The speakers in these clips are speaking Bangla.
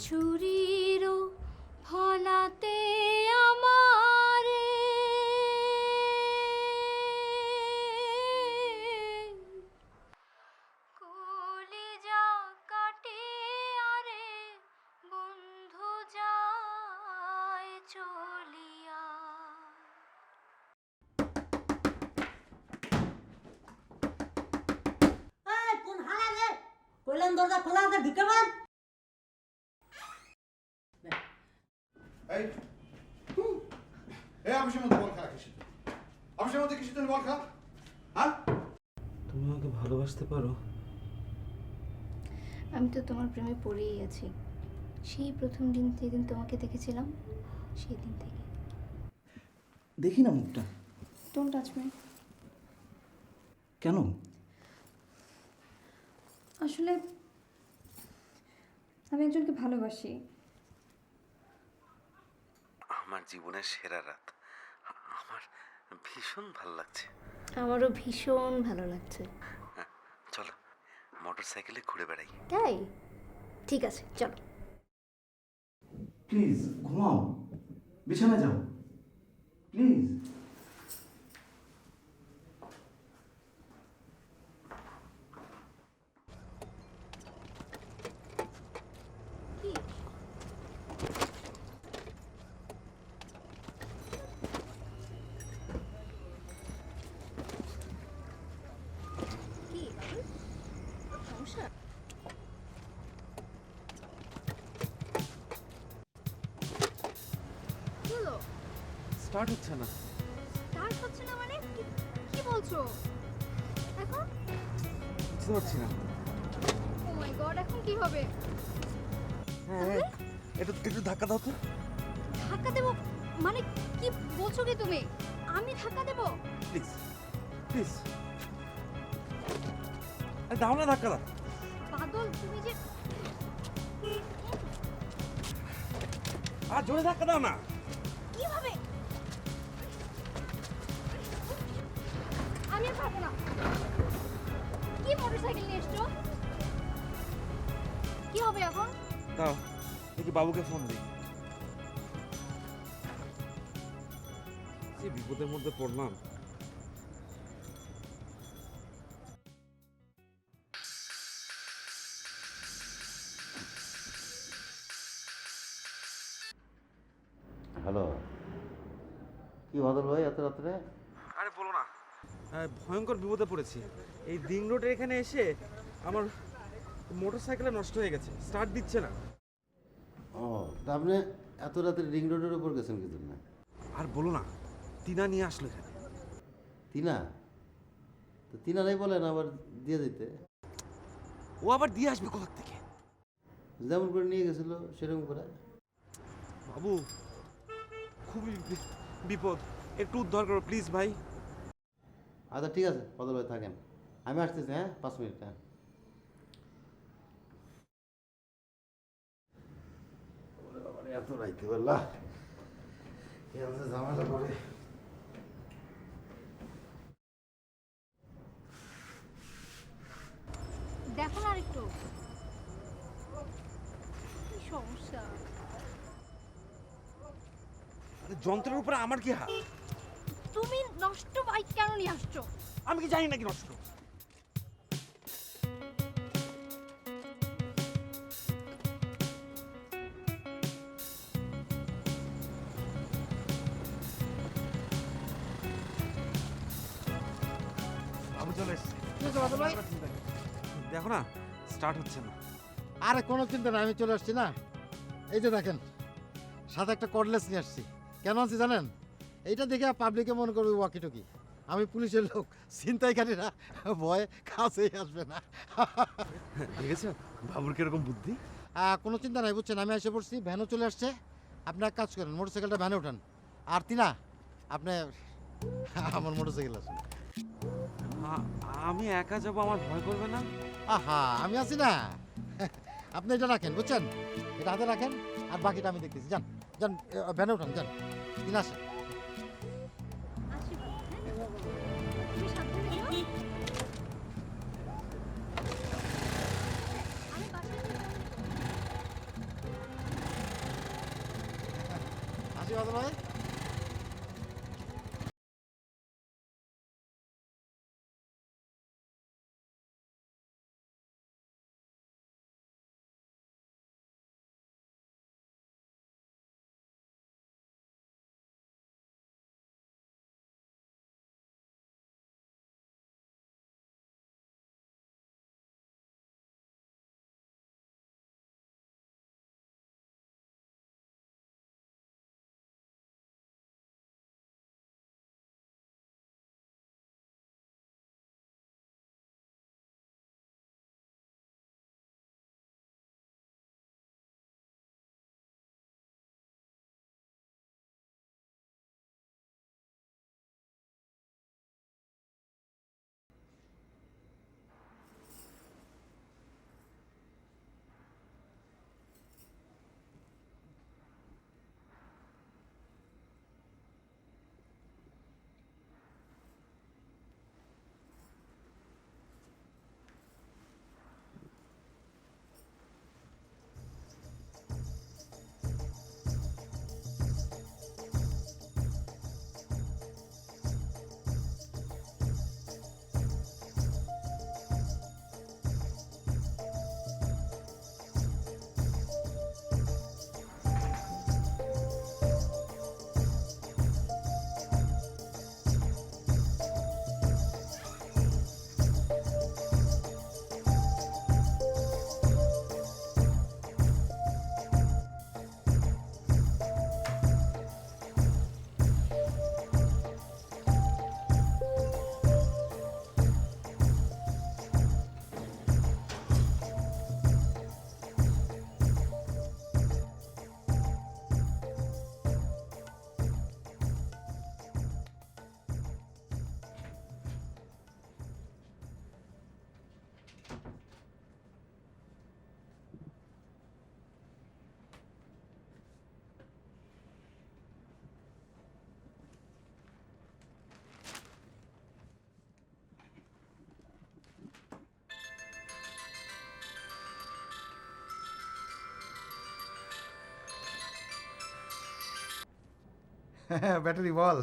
ছুরিরও ফলাতে আমারে কলিজা কাটে আরে বন্ধু যায় চলিয়া। কোন হালা রে কইলাম দরজা খোলা আছে ঢুকে বার। এই এই অফিসের মধ্যে বল খেলা কিসের? অফিসের মধ্যে কিসের জন্য বল খেলা? হ্যাঁ, তুমি আমাকে ভালোবাসতে পারো? আমি তো তোমার প্রেমে পড়েই আছি, সেই প্রথম দিন যেদিন তোমাকে দেখেছিলাম সেই দিন থেকে। দেখি না মুখটা। Don't touch me. কেন? আসলে আমি একজনকে ভালোবাসি। আমার জীবনের সেরা রাত, আমার ভীষণ ভালো লাগছে। আমারও ভীষণ ভালো লাগছে। চলো মোটর সাইকেলে ঘুরে বেড়াই। তাই ঠিক আছে, চলো। প্লিজ ঘুমাও, বিছানায় যাও প্লিজ। স্টার্ট হচ্ছে না। স্টার্ট হচ্ছে না মানে কি বলছো এখন? বুঝতে পারছি না। ও মাই গড, এখন কি হবে? হ্যাঁ, একটু ধাক্কা দাও তো। ধাক্কা দেবো মানে কি বলছো কি তুমি? আমি ধাক্কা দেবো? প্লিজ প্লিজ, দাও না ধাক্কা দাও। বাদল তুমি যে আর জোরে ধাক্কা দাও না। কিভাবে? আমি আর পারবো না। কি মোটরসাইকেল নিয়ে এসছো? কি হবে এখন? দাও দেখি বাবুকে ফোন দিই। যে বিপদের মধ্যে পড়লাম। হ্যালো, কি বাদল ভাই এত রাত্রে? আরে বলো না, ভয়ঙ্কর বিপদে পড়েছি। এই দিং রোডের এখানে এসে আমার মোটর সাইকেলটা নষ্ট হয়ে গেছে, স্টার্ট দিচ্ছে না। ও, তা আপনি এত রাত্রে রিং রোডের উপর গেছেন কি জন্য? আর বলো না, টিনা নিয়ে আসলো এখানে। তিনা? তো তিনারাই বলেন আবার দিয়ে দিতে। ও আবার দিয়ে আসবে কোথা থেকে? যেমন করে নিয়ে গেছিল সেরকম করে। বাবু খুবই বিপদ, একটু উদ্ধার করো প্লিজ ভাই। আচ্ছা ঠিক আছে বাদল ভাই থাকেন, আমি আসতেছি। হ্যাঁ 5 মিনিট। হ্যাঁ এত রাইতে বললা ঝামেলা করে। দেখো না আরেকটু কি সমস্যা। যন্ত্রের উপরে আমার কি হাত? তুমি নষ্ট বাইক কেন নিয়ে আসছো? আমি কি জানি নাকি নষ্ট? বাবু চলে এসছে। দেখো না স্টার্ট হচ্ছে না। আরে কোনো চিন্তা নাই, আমি চলে আসছি না। এই যে দেখেন, সাথে একটা কর্ডলেস নিয়ে আসছি। কেন আনছি জানেন? এইটা দেখে পাবলিকে মনে করবে ওয়াকি টকি। আমি পুলিশের লোক, ছিনতাইকারীরা ভয়ে কাছেই আসবে না। দেখেছো বাবুর কিরকম বুদ্ধি। কোনো চিন্তা নাই, বুঝছেন? আমি এসে পড়ছি, ভ্যানও চলে আসছে। আপনি এক কাজ করেন, মোটরসাইকেলটা ভ্যানে ওঠান। আর তিনা, আপনি আমার মোটরসাইকেল আছে। আমি একা যাব, আমার ভয় করবে না? আহা, আমি আছি না। আপনি এটা রাখেন, বুঝছেন? এটা হাতে রাখেন, আর বাকিটা আমি দেখতেছি। যান যান, ভ্যানে উঠান, যান। তিনা আসেন। আসি বাদল ভাই। ব্যাটারি বল।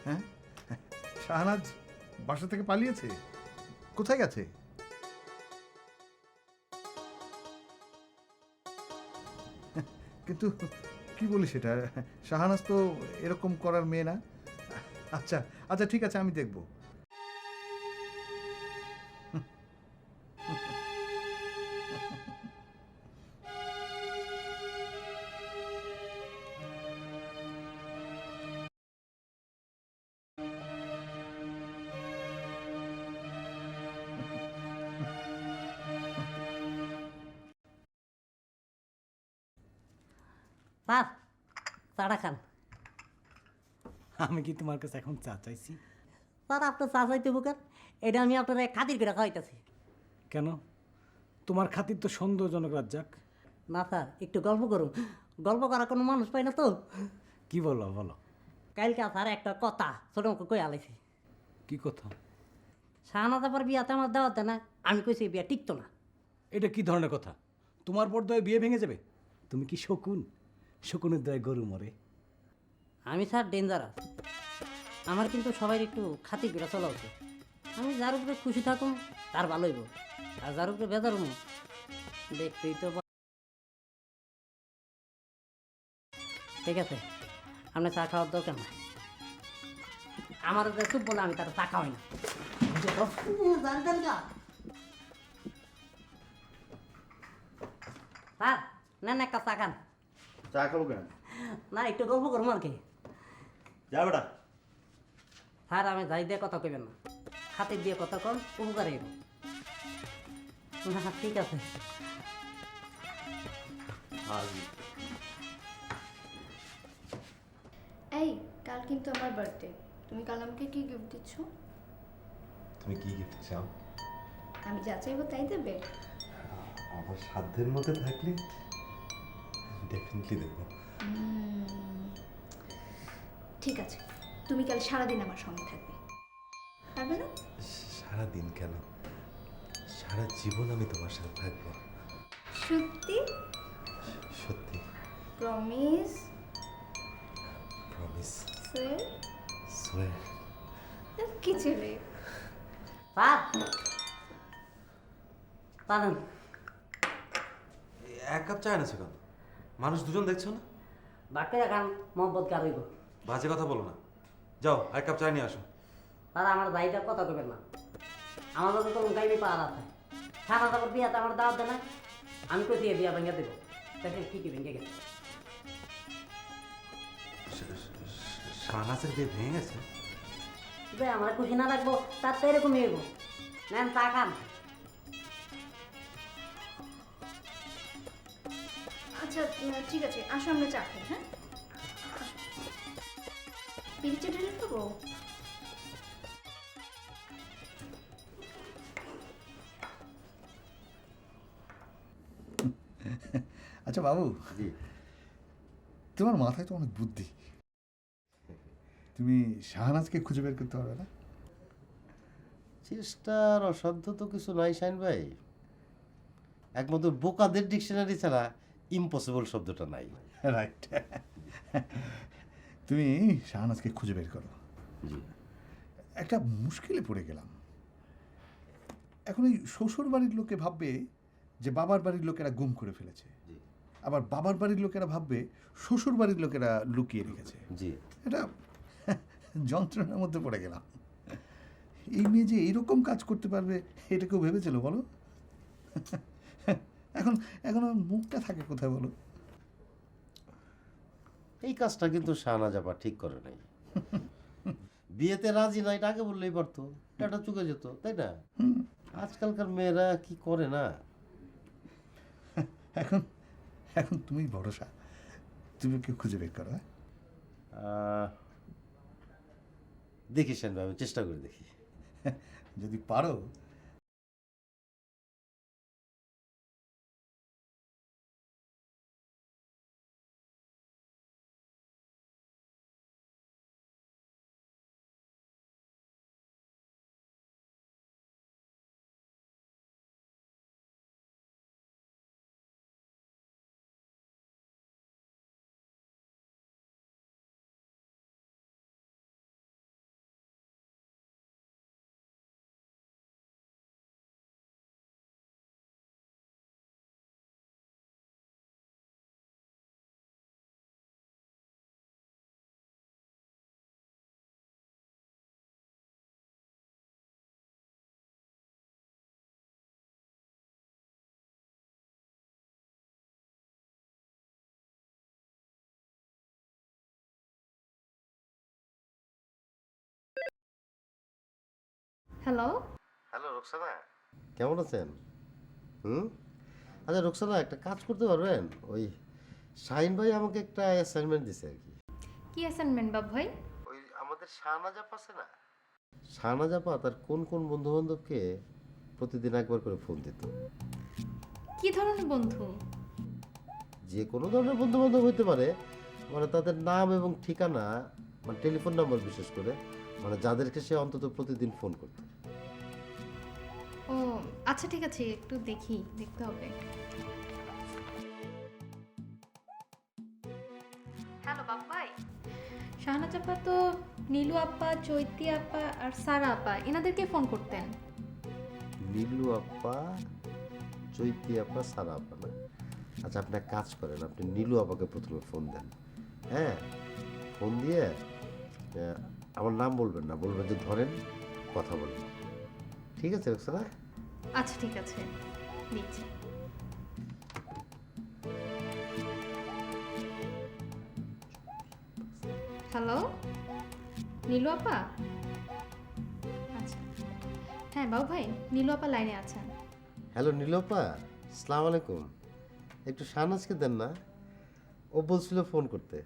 হ্যাঁ, শাহনাজ বাসা থেকে পালিয়েছে? কোথায় গেছে? কিন্তু কি বলি সেটা, শাহনাজ তো এরকম করার মেয়ে না। আচ্ছা আচ্ছা, ঠিক আছে, আমি দেখব। স্যার, চাটা খান। আমি কি তোমার কাছে এখন চা চাইছি? স্যার, আপনার চা চাইতে বুকেন, এটা আমি আপনার খাতির করে খাওয়াইতেছি। কেন? তোমার খাতির তো সন্দেহজনক রাজ্জাক। না স্যার, একটু গল্প করুন। গল্প করার কোনো মানুষ পাই না তো। কি বলো বলো? কালকে স্যার একটা কথা ছোট মুখে কই আলাইছি। কি কথা? শাহনাজ আবার বিয়াতে আমার দাওয়াত দেয় না, আমি কইছি বিয়া টিকতো না। এটা কি ধরনের কথা? তোমার পর্দায় বিয়ে ভেঙে যাবে? তুমি কি শকুন? শকুনের দয় গরু মরে। আমি স্যার ডেঞ্জারাস। আমার কিন্তু সবাই একটু খাতির করে চলা উচিত। আমি যার উপরে খুশি থাকুন তার ভালো হইব, আর যার উপরে বেজার হবো দেখতেই তো। ঠিক আছে, আপনার চা খাওয়ার দরকার নাই। আমার চুপ বলে আমি তার চা খাওয়াই না। স্যার নেন একটা চা খান। চা খাবো কেন? না একটু গল্প করবো আর কি। যা বেটা। স্যার আমি যাই দিয়ে কথা কইবেন না, খাতির দিয়ে কথা কম, উপকার হইব। না ঠিক আছে। এই কাল কিন্তু আমার বার্থডে, তুমি কাল আমাকে কি গিফট দিচ্ছ? তুমি কি গিফট চাও? আমি যা চাইবো তাই দেবে? আমার সাধ্যের মধ্যে থাকলে ডেফিনেটলি দেবো। ঠিক আছে, তুমি কাল সারাদিন আমার সঙ্গে থাকবে, পারবে না? সারা দিন কেন, সারা জীবন আমি তোমার সাথে থাকবো। সত্যি? সত্যি। প্রমিস? প্রমিস। স্যার সোয়ার। কি ছেলে! স্যার পারেন। এক কাপ চা এনেছো কেন? মানুষ দুজন দেখছো না? বাকি খান, মোহাম্মদ কার হইব। বাজে কথা বলো না, যাও এক কাপ চা নিয়ে আসো। তারা আমার দায়িত্বের কথা কইবেন না, আমার লোকের তো গাইবি পাওয়ার আছে। সারা তারপর বিয়াতে আমার দাওয়াত দেয় না, আমি কই দিয়ে বিয়া ভেঙে দেবো। দেখেন ঠিকই ভেঙে গেছে। শাহনাজের বিয়ে ভেঙে গেছে? যে আমার খুশি না রাখবো তার তো এরকমই হইব। নেন চা খান। আচ্ছা ঠিক আছে, আসো আমরা চা খাই। হ্যাঁ পিরিচে ঢেলে খাবো? আচ্ছা বাবু, জি। তোমার মাথায় তো অনেক বুদ্ধি, তুমি শাহনাজকে খুঁজে বের করতে পারবে না? চেষ্টার অসাধ্য তো কিছু নাই শাইন ভাই। একমাত্র বোকাদের ডিকশনারি ছাড়া ইম্পসিবল শব্দটা নাই। রাইট। তুমি শাহনাজকে খুঁজে বের করো। জি। একটা মুশকিলে পড়ে গেলাম। এখন ওই শ্বশুর বাড়ির লোকে ভাববে যে বাবার বাড়ির লোকেরা গুম করে ফেলেছে, জি। আবার বাবার বাড়ির লোকেরা ভাববে শ্বশুর বাড়ির লোকেরা লুকিয়ে রেখেছে। জি। এটা যন্ত্রণার মধ্যে পড়ে গেলাম। এই মেয়ে যে এইরকম কাজ করতে পারবে এটা কেউ ভেবেছিল বলো? এখন এখন আমার মুখটা থাকে কোথায় বলো? এই কাজটা কিন্তু শাহনাজ আপা ঠিক করে নাই। বিয়েতে রাজি না, এটা আগে বললেই পারতো, এটা চুকে যেত, তাই না? আজকালকার মেয়েরা কি করে না। এখন এখন তুমি ভরসা, তুমি কেউ খুঁজে বের করো। হ্যাঁ? দেখি শাইন ভাই, আমি চেষ্টা করে দেখি। যদি পারো হ্যালো, হ্যালো রোকসানা, কেমন আছেন? আচ্ছা রোকসানা, একটা কাজ করতে পারবেন? ওই শাহিন ভাই আমাকে একটা অ্যাসাইনমেন্ট দিছে আর কি। কি অ্যাসাইনমেন্ট বাপ ভাই? ওই আমাদের শাহনাজ আপা আছে না, শাহনাজ আপা তার কোন কোন বন্ধু বান্ধবকে প্রতিদিন একবার করে ফোন দিত। কি ধরনের বন্ধু? যে কোনো ধরনের বন্ধু বান্ধব হইতে পারে, মানে তাদের নাম এবং ঠিকানা, মানে টেলিফোন নাম্বার বিশেষ করে, মানে যাদেরকে সে অন্তত প্রতিদিন ফোন করত। ও আচ্ছা ঠিক আছে, একটু দেখতে হবে। হ্যালো বাপ ভাই, শাহনাজ আপা তো নীলু আপা, চৈতি আপা আর সারা আপা এনাদেরকে ফোন করতেন। নীলু আপা, চৈতি আপা, সারা আপা না? আচ্ছা আপনি এক কাজ করেন, আপনি নীলু আপাকে প্রথমে ফোন দেন। হ্যাঁ, ফোন দিয়ে আমার নাম বলবেন না, বলবেন যে ধরেন কথা বলেন। ঠিক আছে রোকসানা? আচ্ছা ঠিক আছে, দিচ্ছি। হ্যালো, নীলু আপা? আচ্ছা, হ্যাঁ বাবু ভাই, নীলু আপা লাইনে আছেন। হ্যালো নীলোপা, আসসালামু আলাইকুম। একটু শাহনাজকে দেন না, ও বলছিল ফোন করতে।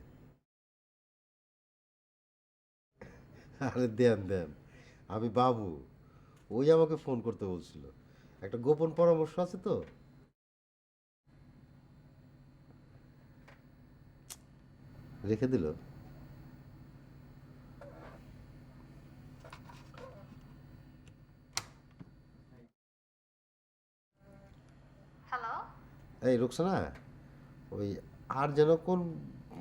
আরে দেন দেন, আমি বাবু, ওই আমাকে ফোন করতে বলছিল, একটা গোপন পরামর্শ আছে তো। রেখে দিল। হ্যালো, এই রোকসানা, ওই আর যেন কোন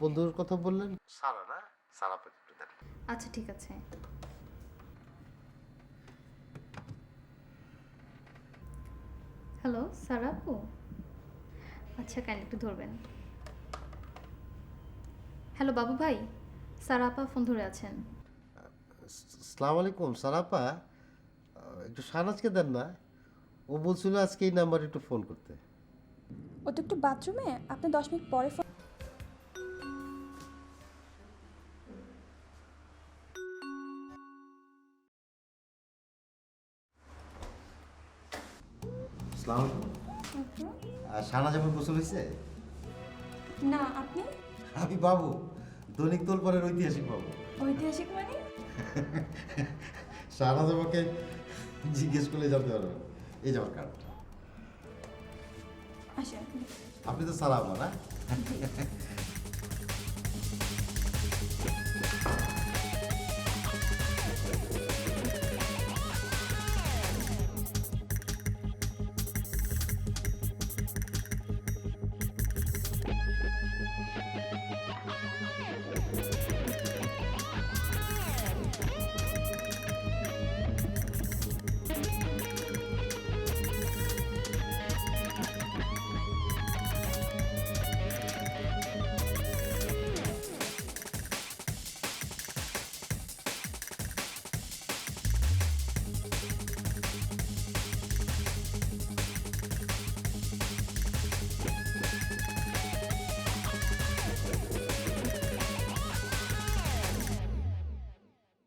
বন্ধুর কথা বললেন? সারা না? সারা পেতে একটু দেন। আচ্ছা ঠিক আছে। হ্যালো সারা আপু, আচ্ছা কাইন্ডলি একটু ধরবেন। হ্যালো বাবু ভাই, সারা আপা ফোন ধরে আছেন। আসসালামু আলাইকুম সারাপা, একটু শাহনাজকে দেন না, ও বলছিল আজকে এই নাম্বারে একটু ফোন করতে। ও তো একটু বাথরুমে, আপনি 10 মিনিট পরে ফোন। আসসালামু আলাইকুম। শাহনাজ আমার গোসল হয়েছে? না, আপনি? আমি বাবু, দৈনিক তোলপাড়ের ঐতিহাসিক বাবু। ঐতিহাসিক মানে? শাহনাজ আমাকে জিজ্ঞেস করলে জানতে পারবেন। এই যে আমার কার্ড। আসেন। আপনি তো সালামা না?